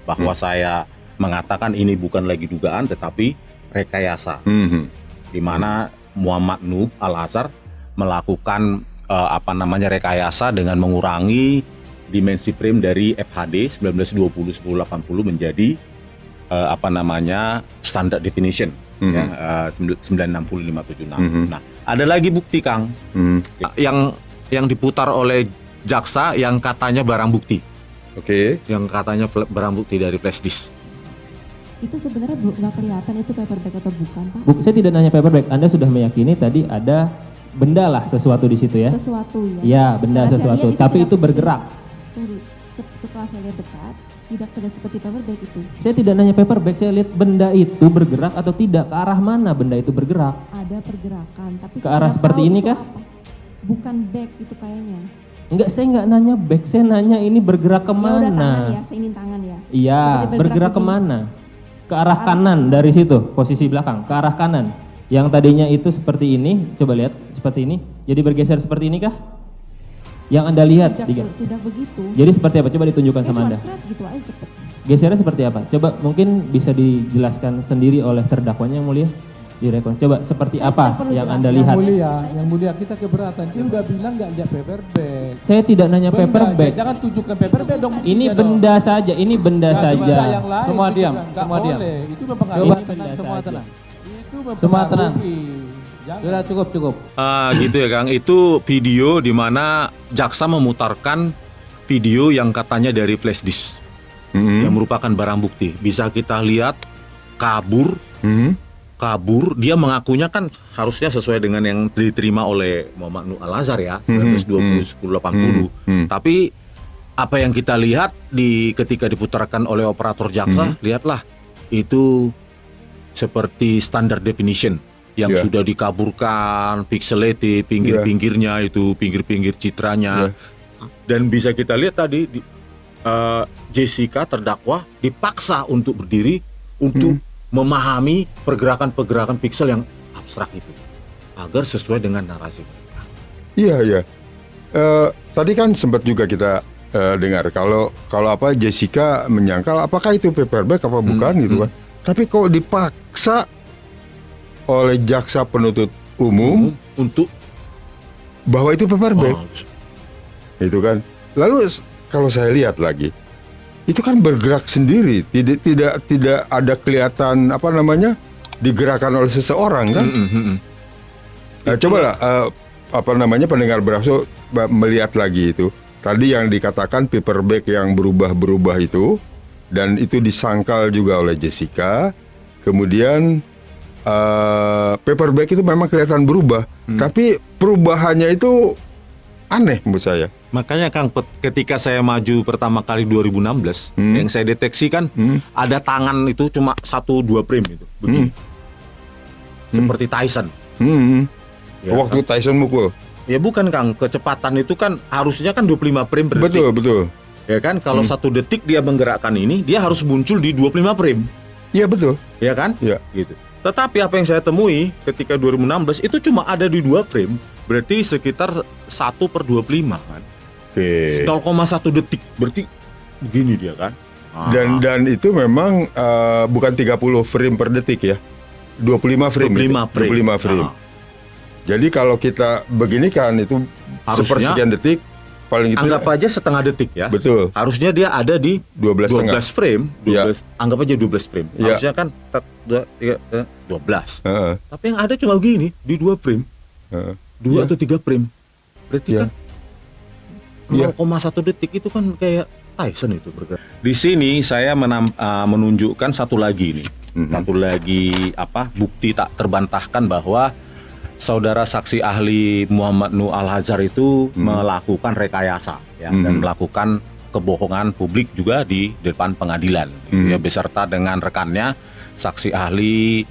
bahwa saya mengatakan ini bukan lagi dugaan tetapi rekayasa, di mana Muhammad Nuh Al-Azhar melakukan rekayasa dengan mengurangi dimensi frame dari FHD 1920 1080 menjadi standard definition ya, 960 576. Nah, ada lagi bukti Kang yang diputar oleh jaksa yang katanya barang bukti. Yang katanya barang bukti dari flash disk. Itu sebenarnya nggak kelihatan itu paperback atau bukan, Pak? Saya tidak nanya paperback. Anda sudah meyakini tadi ada benda lah sesuatu di situ ya? Sesuatu ya. Ya, benda sesuatu. Tapi itu bergerak. Tunggu, setelah saya lihat dekat, tidak terlihat seperti paperback itu. Saya tidak nanya paperback, saya lihat benda itu bergerak atau tidak. Ke arah mana benda itu bergerak? Ada pergerakan, tapi ke arah seperti ini kah? Apa. Bukan back itu kayaknya. Enggak, saya enggak nanya back, saya nanya ini bergerak kemana? Ya udah tangan ya, saya ini tangan ya. Iya, bergerak kemana? Ke arah kanan dari situ, posisi belakang, ke arah kanan. Yang tadinya itu seperti ini, coba lihat, seperti ini. Jadi bergeser seperti ini kah? Yang Anda lihat? Tidak begitu. Jadi seperti apa? Coba ditunjukkan sama Anda. Gitu aja cepet. Gesernya seperti apa? Coba mungkin bisa dijelaskan sendiri oleh terdakwanya yang mulia. Direkon. Coba seperti apa yang Anda lihat? Yang mulia kita keberatan. Dia udah bilang nggak lihat paperback. Saya tidak nanya paperback. Jangan tunjukkan paperback dong. Ini benda saja, ini benda saja. Semua diam, semua diam. Itu mempengaruhi. Semua tenang. Itu semua tenang. Sudah cukup. Gitu ya Kang. Itu video di mana jaksa memutarkan video yang katanya dari flash disk, yang merupakan barang bukti. Bisa kita lihat kabur. Dia mengakunya kan harusnya sesuai dengan yang diterima oleh Muhammad Nuh Al-Azhar ya, 1920 1080. Tapi apa yang kita lihat ketika diputarkan oleh operator jaksa, lihatlah itu seperti standard definition yang sudah dikaburkan, pixelated, pinggir-pinggirnya itu, pinggir-pinggir citranya. Dan bisa kita lihat tadi Jessica terdakwa dipaksa untuk berdiri untuk memahami pergerakan-pergerakan piksel yang abstrak itu agar sesuai dengan narasi mereka. Iya. Tadi kan sempat juga kita dengar kalau Jessica menyangkal apakah itu paperback apa bukan gitu kan. Tapi kok dipaksa oleh jaksa penuntut umum untuk bahwa itu paperback. Itu kan. Lalu kalau saya lihat lagi itu kan bergerak sendiri, tidak ada kelihatan digerakkan oleh seseorang kan. Cobalah pendengar Beraso melihat lagi itu. Tadi yang dikatakan paperback yang berubah itu, dan itu disangkal juga oleh Jessica. Kemudian paperback itu memang kelihatan berubah, tapi perubahannya itu aneh menurut saya. Makanya Kang, ketika saya maju pertama kali 2016, yang saya deteksi kan ada tangan itu cuma 1-2 frame itu, begini. Seperti Tyson. Ya, waktu kan? Tyson mukul. Ya bukan Kang, kecepatan itu kan harusnya kan 25 frame per detik. Betul. Ya kan, kalau 1 detik dia menggerakkan ini, dia harus muncul di 25 frame. Iya betul. Ya kan? Iya. Gitu. Tetapi apa yang saya temui ketika 2016 itu cuma ada di 2 frame, berarti sekitar 1/25 kan. 0,1 detik, berarti begini dia kan. Dan itu memang bukan 30 frame per detik ya, 25 frame. 25 frame. Jadi kalau kita beginikan itu sepersekian detik, paling itu anggap aja setengah detik ya. Betul. Harusnya dia ada di 12 frame. 12, anggap aja 12 frame. Harusnya kan 12. Tapi yang ada cuma begini di 2 frame. 2 atau 3 frame. Berarti kan 0,1 detik itu kan kayak Tyson itu bergerak. Di sini saya menunjukkan satu lagi nih. Satu lagi bukti tak terbantahkan bahwa saudara saksi ahli Muhammad Nuh Al-Azhar itu melakukan rekayasa ya, dan melakukan kebohongan publik juga di depan pengadilan ya, beserta dengan rekannya saksi ahli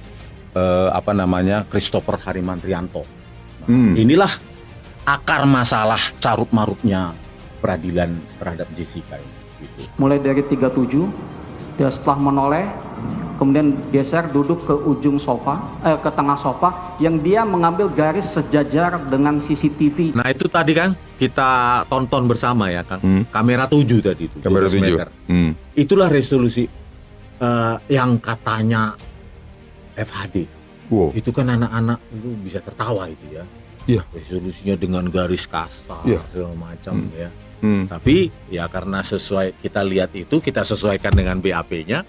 Christopher Harimantrianto. Inilah akar masalah carut marutnya peradilan terhadap Jessica ini. Gitu. Mulai dari 37 dia setelah menoleh kemudian geser duduk ke ujung sofa, ke tengah sofa, yang dia mengambil garis sejajar dengan CCTV. Nah itu tadi kan kita tonton bersama ya Kang, kamera 7 tadi itu. Kamera 12 7. meter. Itulah resolusi yang katanya FHD. Wow. Itu kan anak-anak itu bisa tertawa itu ya. Iya. Resolusinya dengan garis kasar segala macam ya. Tapi ya karena sesuai kita lihat itu, kita sesuaikan dengan BAP-nya.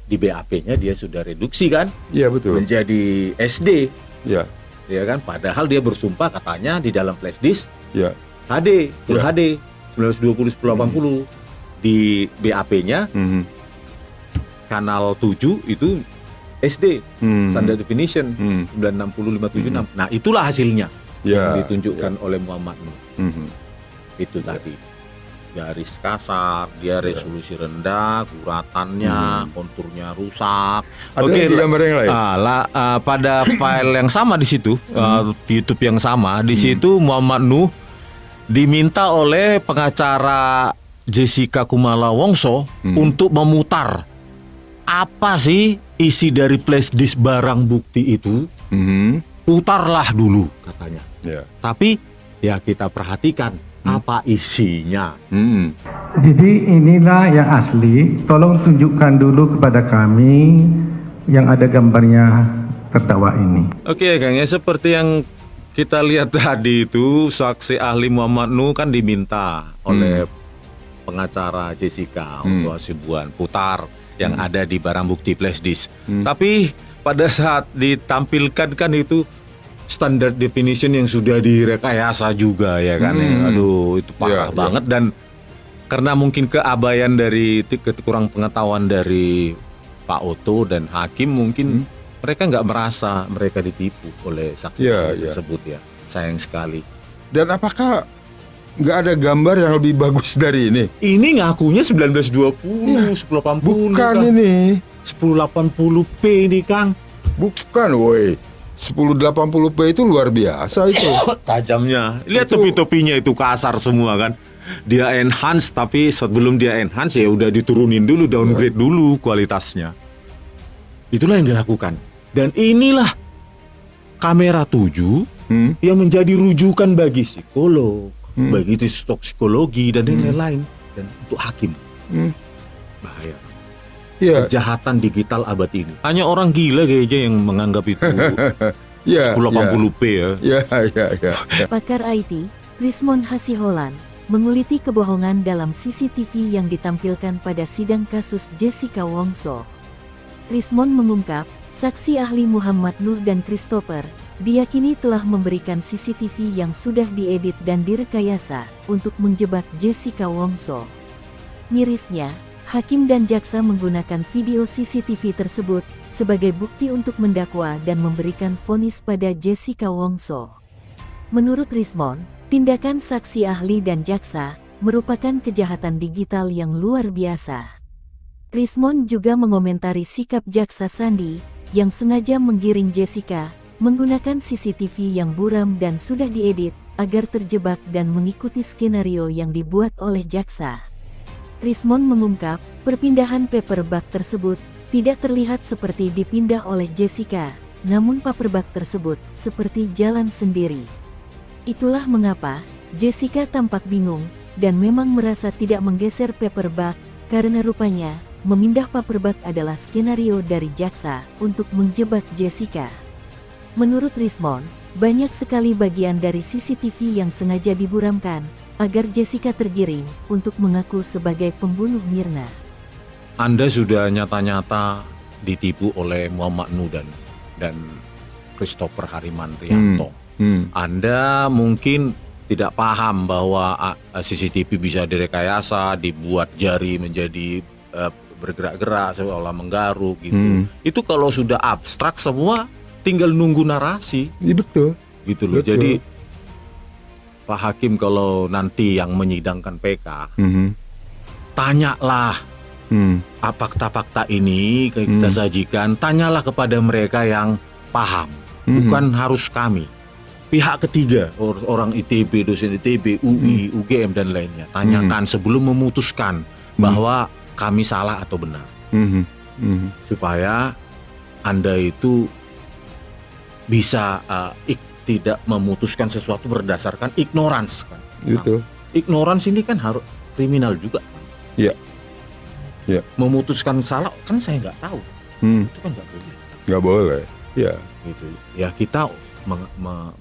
Di BAP-nya dia sudah reduksi kan? Iya betul. Menjadi SD. Iya. Ya kan? Padahal dia bersumpah katanya di dalam flash disk Iya. HD, full Ya. HD 1920 1080. Di BAP-nya kanal 7 itu SD, standard definition 960 576. Nah, itulah hasilnya Ya. yang ditunjukkan oleh Muhammad Nuh. Itu tadi. Garis kasar, dia resolusi rendah, guratannya, konturnya rusak. Ada di gambar yang lain? Pada file yang sama di situ, di YouTube yang sama, di situ Muhammad Nuh diminta oleh pengacara Jessica Kumala Wongso untuk memutar apa sih isi dari flash disk barang bukti itu. Putarlah dulu katanya. Ya. Tapi ya kita perhatikan apa isinya. Jadi inilah yang asli, tolong tunjukkan dulu kepada kami yang ada gambarnya terdakwa ini. Oke Kang, ya seperti yang kita lihat tadi itu, saksi ahli Muhammad Nuh kan diminta oleh pengacara Jessica untuk Hasibuan putar yang ada di barang bukti flash disk. Tapi pada saat ditampilkan kan itu standard definition yang sudah direkayasa juga ya kan. Aduh itu parah banget. Dan karena mungkin keabayan dari kurang pengetahuan dari Pak Oto dan hakim, mungkin mereka nggak merasa mereka ditipu oleh saksi tersebut ya. Sayang sekali. Dan apakah nggak ada gambar yang lebih bagus dari ini? Ini ngakunya 1920, 1080. Bukan Kang. ini. 1080p ini Kang. Bukan woi. 1080p itu luar biasa itu. Tajamnya. Lihat topi-topinya itu kasar semua kan. Dia enhance, tapi sebelum dia enhance ya udah diturunin dulu, downgrade dulu kualitasnya. Itulah yang dilakukan. Dan inilah kamera 7 yang menjadi rujukan bagi psikolog, bagi toksikologi dan lain-lain, dan untuk hakim. Bahaya. Iya. Kejahatan digital abad ini. Hanya orang gila kayaknya yang menganggap itu 1080p ya. Ya. Pakar IT, Rismon Hasiholan, menguliti kebohongan dalam CCTV yang ditampilkan pada sidang kasus Jessica Wongso. Rismon mengungkap, saksi ahli Muhammad Nuh dan Christopher diyakini telah memberikan CCTV yang sudah diedit dan direkayasa untuk menjebak Jessica Wongso. Mirisnya, hakim dan jaksa menggunakan video CCTV tersebut sebagai bukti untuk mendakwa dan memberikan vonis pada Jessica Wongso. Menurut Rismon, tindakan saksi ahli dan jaksa merupakan kejahatan digital yang luar biasa. Rismon juga mengomentari sikap jaksa Sandi yang sengaja menggiring Jessica menggunakan CCTV yang buram dan sudah diedit agar terjebak dan mengikuti skenario yang dibuat oleh jaksa. Rismon mengungkap, perpindahan paperback tersebut tidak terlihat seperti dipindah oleh Jessica, namun paperback tersebut seperti jalan sendiri. Itulah mengapa Jessica tampak bingung dan memang merasa tidak menggeser paperback karena rupanya memindah paperback adalah skenario dari jaksa untuk menjebak Jessica. Menurut Rismon, banyak sekali bagian dari CCTV yang sengaja diburamkan agar Jessica tergiring untuk mengaku sebagai pembunuh Mirna. Anda sudah nyata-nyata ditipu oleh Muhammad Nuh dan Christopher Harimantrianto. Anda mungkin tidak paham bahwa CCTV bisa direkayasa, dibuat jari menjadi bergerak-gerak seolah menggaruk gitu. Itu kalau sudah abstrak semua tinggal nunggu narasi. Iya betul. Gitu loh. Betul. Jadi Pak Hakim kalau nanti yang menyidangkan PK, tanyalah fakta-fakta ini kita sajikan, tanyalah kepada mereka yang paham, bukan harus kami. Pihak ketiga, orang ITB, dosen ITB, UI, UGM dan lainnya, tanyakan sebelum memutuskan bahwa kami salah atau benar. Mhm. Mhm. supaya Anda itu bisa tidak memutuskan sesuatu berdasarkan ignorance kan. Gitu. Ignorance ini kan harus kriminal juga. Iya. Iya. Memutuskan salah kan saya nggak tahu. Hmm. Itu kan nggak boleh. Nggak boleh. Ya. Gitu. Ya kita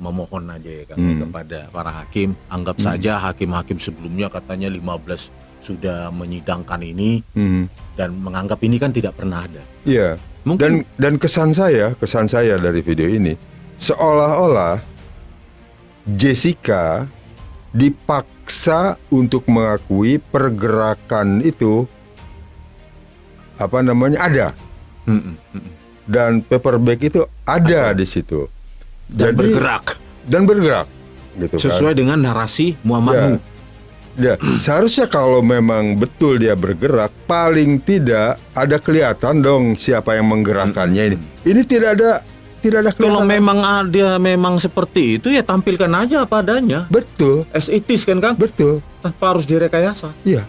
memohon aja ya kan kepada para hakim. Anggap saja hakim-hakim sebelumnya katanya 15 sudah menyidangkan ini dan menganggap ini kan tidak pernah ada. Iya. Mungkin Dan kesan saya dari video ini seolah-olah Jessica dipaksa untuk mengakui pergerakan itu ada. Dan paperback itu ada di situ. dan bergerak gitu sesuai dengan narasi Muhammad kan. Nuh. Ya, seharusnya kalau memang betul dia bergerak, paling tidak ada kelihatan dong siapa yang menggerakkannya ini. Ini tidak ada kelihatan. Kalau memang dia memang seperti itu ya tampilkan aja apa adanya. Betul, As it is kan Kang? betul. Tanpa harus direkayasa. Iya.